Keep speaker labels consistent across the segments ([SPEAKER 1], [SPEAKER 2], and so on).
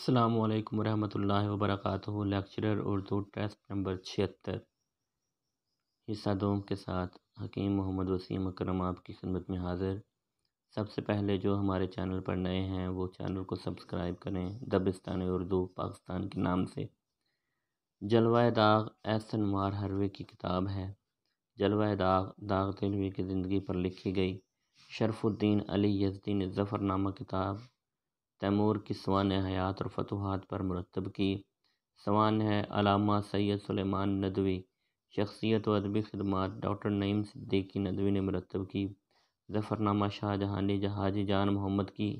[SPEAKER 1] السلام علیکم ورحمۃ اللہ وبرکاتہ۔ لیکچرر اردو ٹیسٹ نمبر 76 حصہ دوم کے ساتھ حکیم محمد وسیم اکرم آپ کی خدمت میں حاضر۔ سب سے پہلے جو ہمارے چینل پر نئے ہیں وہ چینل کو سبسکرائب کریں دبستان اردو پاکستان کے نام سے۔ جلوہ داغ احسن مار ہروے کی کتاب ہے۔ جلوہ داغ داغ دہلوی کی زندگی پر لکھی گئی۔ شرف الدین علی یزدی نے ظفر نامہ کتاب تیمور کی سوانح حیات اور فتوحات پر مرتب کی۔ سوانح علامہ سید سلیمان ندوی، شخصیت و ادبی خدمات ڈاکٹر نعیم صدیقی ندوی نے مرتب کی۔ ظفر نامہ شاہ جہانی حاجی جان محمد کی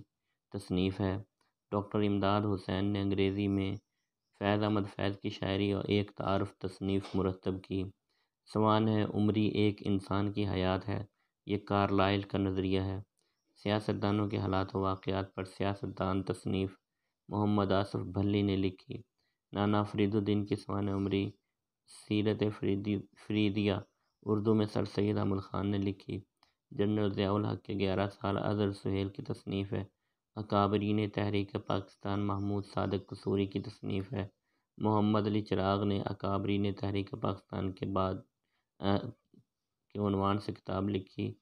[SPEAKER 1] تصنیف ہے۔ ڈاکٹر امداد حسین نے انگریزی میں فیض احمد فیض کی شاعری اور ایک تعارف تصنیف مرتب کی۔ سوانح عمری ایک انسان کی حیات ہے، یہ کارلائل کا نظریہ ہے۔ سیاستدانوں کے حالات و واقعات پر سیاستدان تصنیف محمد آصف بھلی نے لکھی۔ نانا فرید الدین کی سوانح عمری سیرت فریدیہ اردو میں سر سید احمد خان نے لکھی۔ جنرل ضیاء الحق کے 11 سال اظہر سہیل کی تصنیف ہے۔ اکابرین تحریک پاکستان محمود صادق قصوری کی تصنیف ہے۔ محمد علی چراغ نے اکابرین تحریک پاکستان کے بعد کے عنوان سے کتاب لکھی۔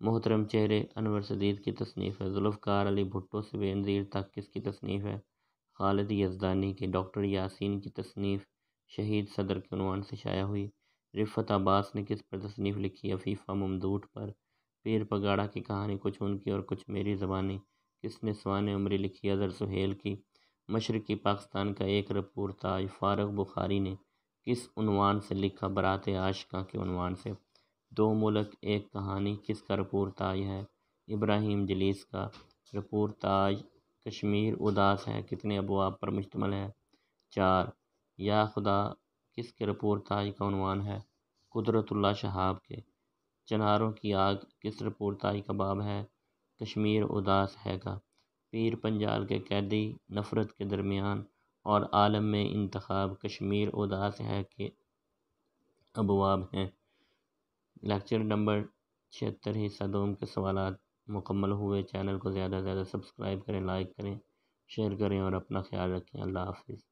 [SPEAKER 1] محترم چہرے انور سدید کی تصنیف ہے۔ ذوالفقار علی بھٹو سے بے نظیر تک کس کی تصنیف ہے؟ خالد یزدانی کی۔ ڈاکٹر یاسین کی تصنیف شہید صدر کے عنوان سے شائع ہوئی۔ رفعت عباس نے کس پر تصنیف لکھی؟ عفیفہ ممدوح پر۔ پیر پگاڑا کی کہانی کچھ ان کی اور کچھ میری زبانی کس نے سوانح عمری لکھی؟ اظہر سہیل کی۔ مشرقی پاکستان کا ایک رپورتاج فاروق بخاری نے کس عنوان سے لکھا؟ برات عاشقاں کے عنوان سے۔ دو ملک ایک کہانی کس کا رپورتاج ہے؟ ابراہیم جلیس کا۔ رپورتاج کشمیر اداس ہے کتنے ابواب پر مشتمل ہے؟ 4۔ یا خدا کس کے رپورتاج کا عنوان ہے؟ قدرت اللہ شہاب کے۔ چناروں کی آگ کس رپورتاج کا باب ہے؟ کشمیر اداس ہے کا۔ پیر پنجال کے قیدی نفرت کے درمیان اور عالم میں انتخاب کشمیر اداس ہے کے ابواب ہیں۔ لیکچر نمبر 76 حصہ دوم کے سوالات مکمل ہوئے۔ چینل کو زیادہ سے زیادہ سبسکرائب کریں، لائک کریں، شیئر کریں اور اپنا خیال رکھیں۔ اللہ حافظ۔